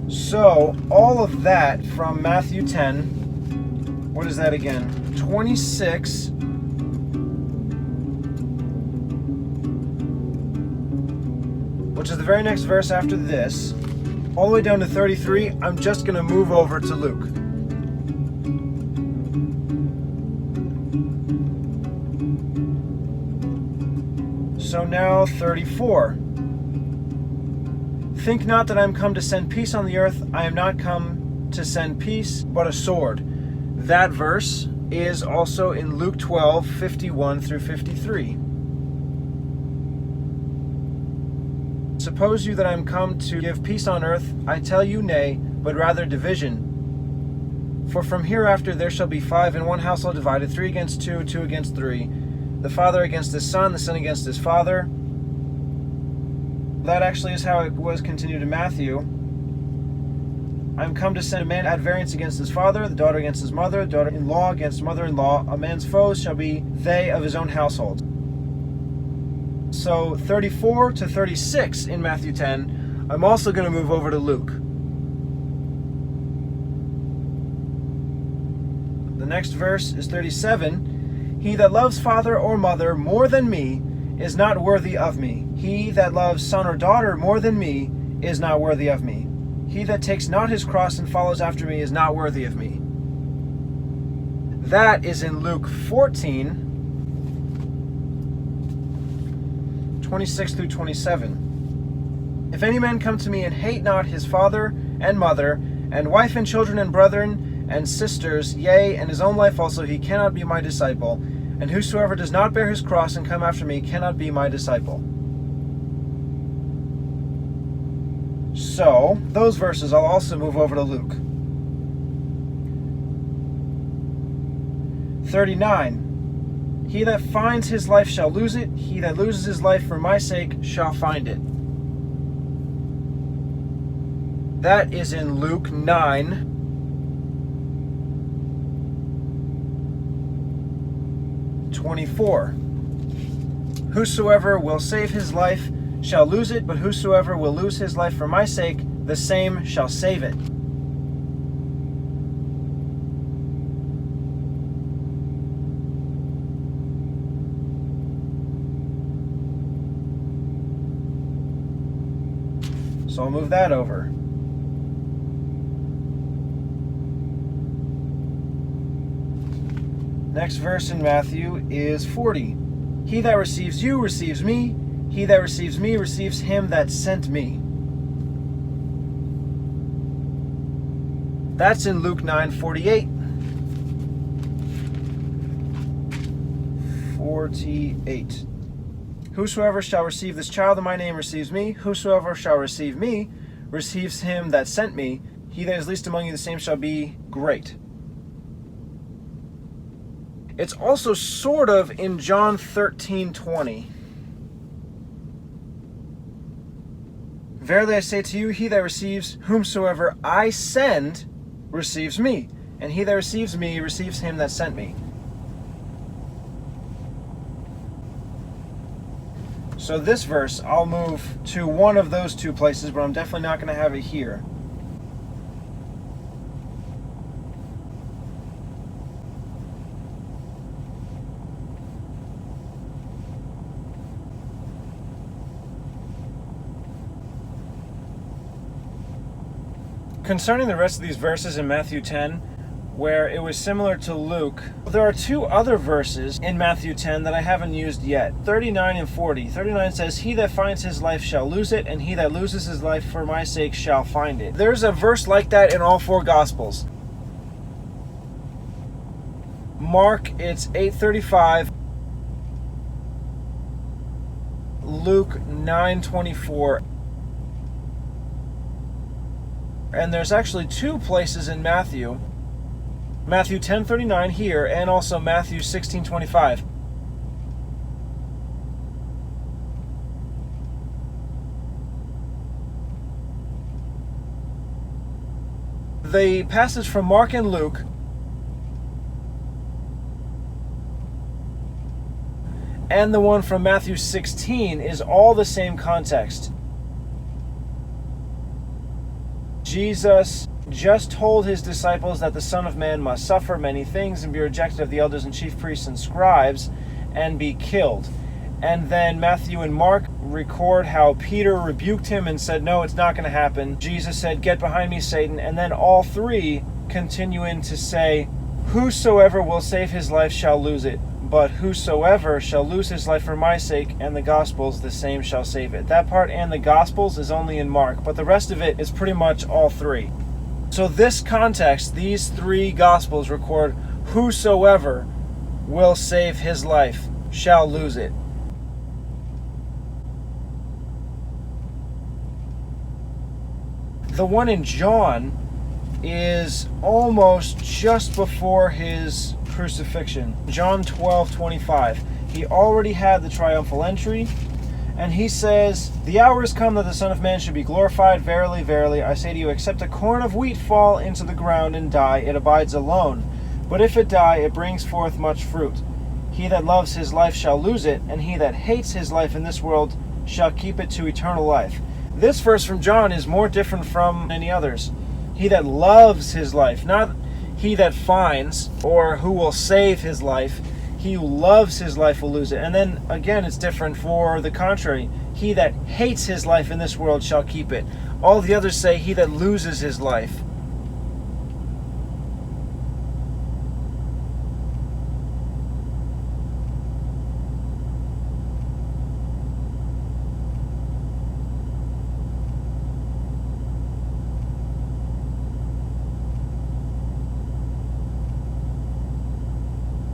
So, all of that from Matthew 10, what is that again? 26, which is the very next verse after this, all the way down to 33, I'm just going to move over to Luke. So now 34. Think not that I am come to send peace on the earth. I am not come to send peace, but a sword. That verse is also in Luke 12, 51 through 53. Suppose you that I am come to give peace on earth? I tell you, nay, but rather division. For from hereafter there shall be 5 in one household divided, 3 against 2, 2 against 3, the father against his son, the son against his father. That actually is how it was continued in Matthew. I am come to send a man at variance against his father, the daughter against his mother, the daughter-in-law against mother-in-law. A man's foes shall be they of his own household. So 34 to 36 in Matthew 10. I'm also going to move over to Luke. The next verse is 37. He that loves father or mother more than me is not worthy of me. He that loves son or daughter more than me is not worthy of me. He that takes not his cross and follows after me is not worthy of me. That is in Luke 14, 26 through 27. If any man come to me and hate not his father and mother, and wife and children and brethren and sisters, yea, and his own life also, he cannot be my disciple. And whosoever does not bear his cross and come after me cannot be my disciple. So, those verses I'll also move over to Luke. 39. He that finds his life shall lose it. He that loses his life for my sake shall find it. That is in Luke 9. 24. Whosoever will save his life shall lose it, but whosoever will lose his life for my sake, the same shall save it. So I'll move that over. Next verse in Matthew is 40. He that receives you receives me. He that receives me receives him that sent me. That's in Luke 9:48. 48. Whosoever shall receive this child in my name receives me. Whosoever shall receive me receives him that sent me. He that is least among you, the same shall be great. It's also sort of in John 13:20. Verily I say to you, he that receives whomsoever I send receives me, and he that receives me receives him that sent me. So this verse, I'll move to one of those two places, but I'm definitely not going to have it here. Concerning the rest of these verses in Matthew 10, where it was similar to Luke, there are two other verses in Matthew 10 that I haven't used yet, 39 and 40. 39 says, he that finds his life shall lose it, and he that loses his life for my sake shall find it. There's a verse like that in all four Gospels. Mark, it's 8:35. Luke 9:24. And there's actually two places in Matthew. Matthew 10:39 here, and also Matthew 16:25. The passage from Mark and Luke and the one from Matthew 16 is all the same context. Jesus just told his disciples that the Son of Man must suffer many things and be rejected of the elders and chief priests and scribes and be killed. And then Matthew and Mark record how Peter rebuked him and said, no, it's not going to happen. Jesus said, get behind me, Satan. And then all three continue in to say, whosoever will save his life shall lose it, but whosoever shall lose his life for my sake and the Gospels, the same shall save it. That part and the Gospels is only in Mark, but the rest of it is pretty much all three. So this context, these three Gospels record, whosoever will save his life shall lose it. The one in John is almost just before his crucifixion. John 12:25. He already had the triumphal entry, and he says, the hour is come that the Son of Man should be glorified. Verily, verily, I say to you, except a corn of wheat fall into the ground and die, it abides alone. But if it die, it brings forth much fruit. He that loves his life shall lose it, and he that hates his life in this world shall keep it to eternal life. This verse from John is more different from any others. He that loves his life, not he that finds or who will save his life. He who loves his life will lose it. And then again, it's different for the contrary. He that hates his life in this world shall keep it. All the others say he that loses his life.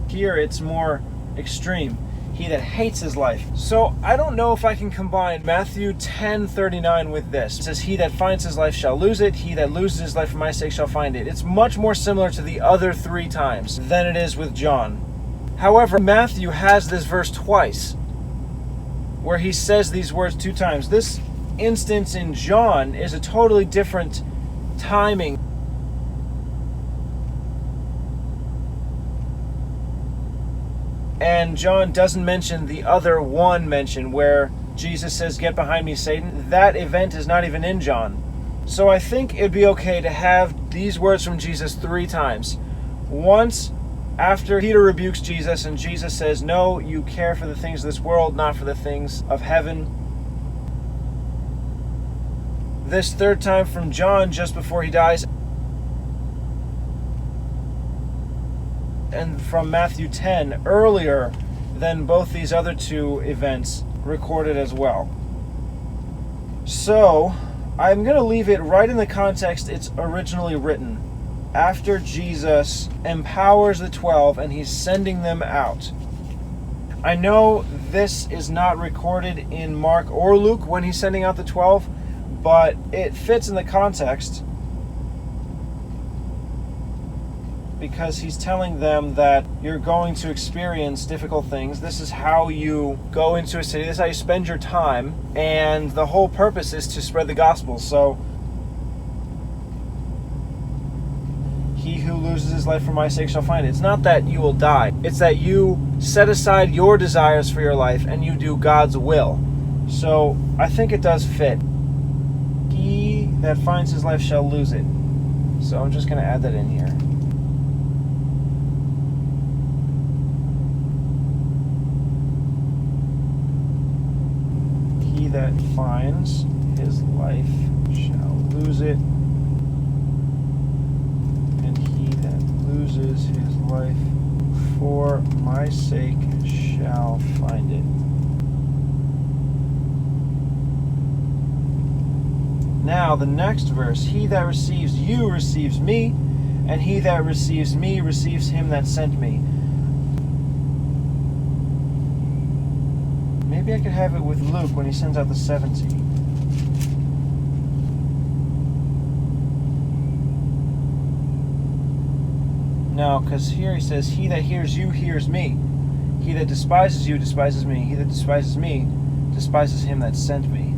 Here it's more extreme. He that hates his life. So I don't know if I can combine Matthew 10:39 with this. It says, he that finds his life shall lose it. He that loses his life for my sake shall find it. It's much more similar to the other three times than it is with John. However, Matthew has this verse twice where he says these words two times. This instance in John is a totally different timing. And John doesn't mention the other one mention where Jesus says, get behind me, Satan. That event is not even in John. So I think it'd be okay to have these words from Jesus three times. Once after Peter rebukes Jesus and Jesus says, no, you care for the things of this world, not for the things of heaven. This third time from John just before he dies. And from Matthew 10 earlier than both these other two events recorded as well. So I'm going to leave it right in the context it's originally written. After Jesus empowers the 12 and he's sending them out. I know this is not recorded in Mark or Luke when he's sending out the 12, but it fits in the context. Because he's telling them that you're going to experience difficult things. This is how you go into a city. This is how you spend your time. And the whole purpose is to spread the gospel. So, he who loses his life for my sake shall find it. It's not that you will die. It's that you set aside your desires for your life and you do God's will. So, I think it does fit. He that finds his life shall lose it. So, I'm just going to add that in here. That finds his life shall lose it, and he that loses his life for my sake shall find it. Now the next verse, he that receives you receives me, and he that receives me receives him that sent me. Maybe I could have it with Luke when he sends out the 70. No, because here he says, he that hears you hears me. He that despises you despises me. He that despises me despises him that sent me.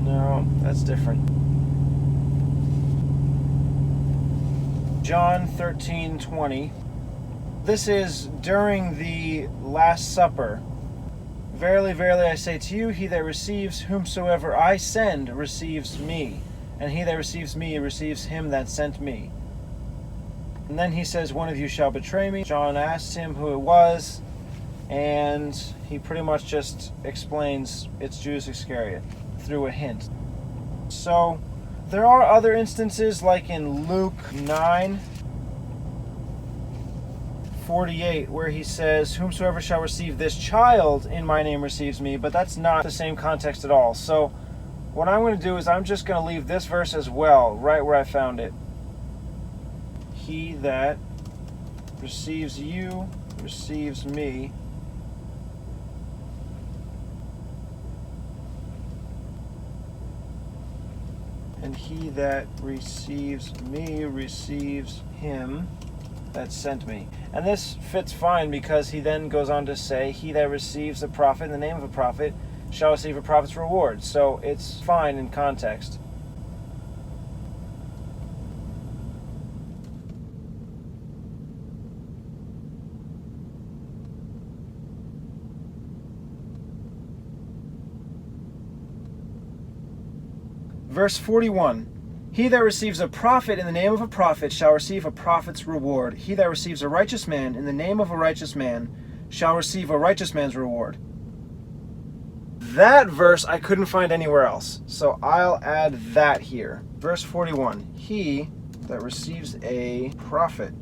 No, that's different. John 13:20. This is during the Last Supper. Verily, verily, I say to you, he that receives whomsoever I send receives me, and he that receives me receives him that sent me. And then he says, one of you shall betray me. John asked him who it was, and he pretty much just explains it's Judas Iscariot through a hint. So there are other instances, like in Luke 9:48, where he says, whomsoever shall receive this child in my name receives me, but that's not the same context at all. So what I'm going to do is I'm just going to leave this verse as well, right where I found it. He that receives you receives me. And he that receives me receives him that sent me. And this fits fine because he then goes on to say, he that receives a prophet in the name of a prophet shall receive a prophet's reward. So it's fine in context. Verse 41, he that receives a prophet in the name of a prophet shall receive a prophet's reward. He that receives a righteous man in the name of a righteous man shall receive a righteous man's reward. That verse I couldn't find anywhere else, so I'll add that here. Verse 41, he that receives a prophet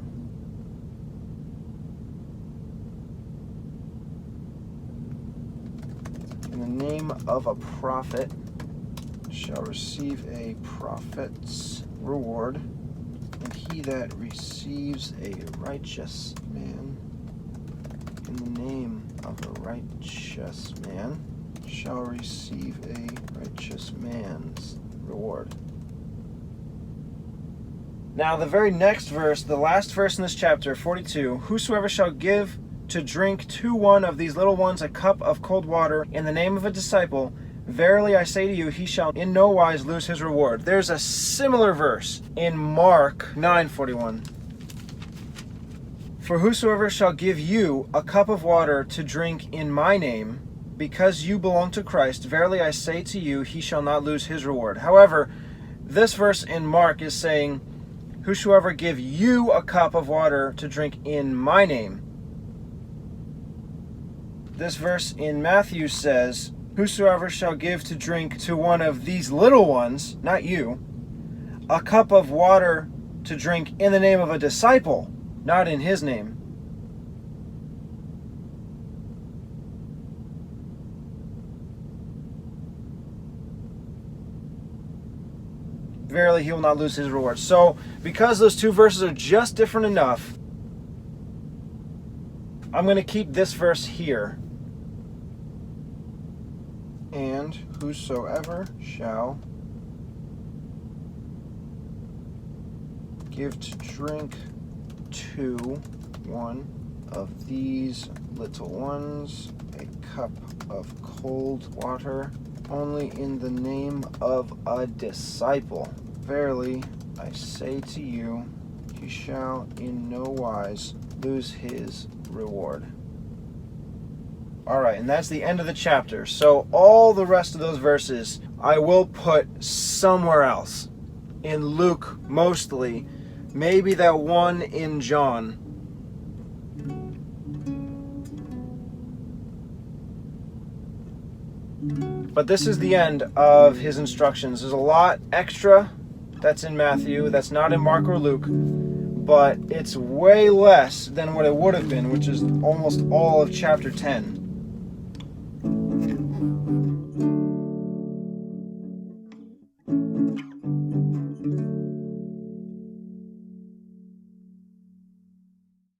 in the name of a prophet shall receive a prophet's reward, and he that receives a righteous man in the name of a righteous man shall receive a righteous man's reward. Now the very next verse, the last verse in this chapter, 42, whosoever shall give to drink to one of these little ones a cup of cold water in the name of a disciple, verily I say to you, he shall in no wise lose his reward. There's a similar verse in Mark 9:41. For whosoever shall give you a cup of water to drink in my name, because you belong to Christ, verily I say to you, he shall not lose his reward. However, this verse in Mark is saying, whosoever give you a cup of water to drink in my name. This verse in Matthew says, whosoever shall give to drink to one of these little ones, not you, a cup of water to drink in the name of a disciple, not in his name. Verily he will not lose his reward. So, because those two verses are just different enough, I'm going to keep this verse here. And whosoever shall give to drink to one of these little ones a cup of cold water only in the name of a disciple, verily I say to you, he shall in no wise lose his reward. Alright, and that's the end of the chapter. So all the rest of those verses I will put somewhere else. In Luke mostly. Maybe that one in John. But this is the end of his instructions. There's a lot extra that's in Matthew, that's not in Mark or Luke, but it's way less than what it would have been, which is almost all of chapter 10.